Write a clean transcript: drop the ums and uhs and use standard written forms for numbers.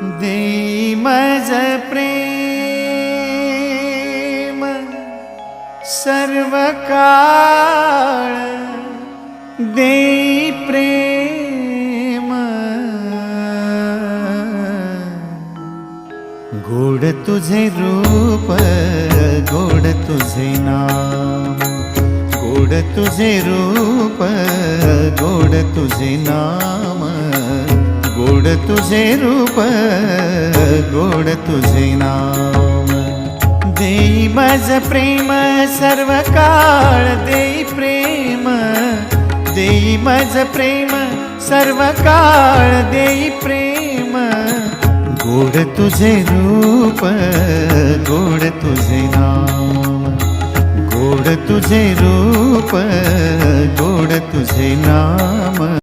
देई मज प्रेम सर्व काळ, देई प्रेम गोड तुझे रूप, गोड तुझे नाम, गोड तुझे रूप, गोड तुझे नाम, गोड तुझे रूप, गोड तुझे नाम। देई मज प्रेम सर्व काळ, देई प्रेम, देई मज प्रेम सर्व काळ, देई प्रेम गोड तुझे रूप, गोड तुझे नाम, गोड तुझे रूप, गोड तुझे नाम।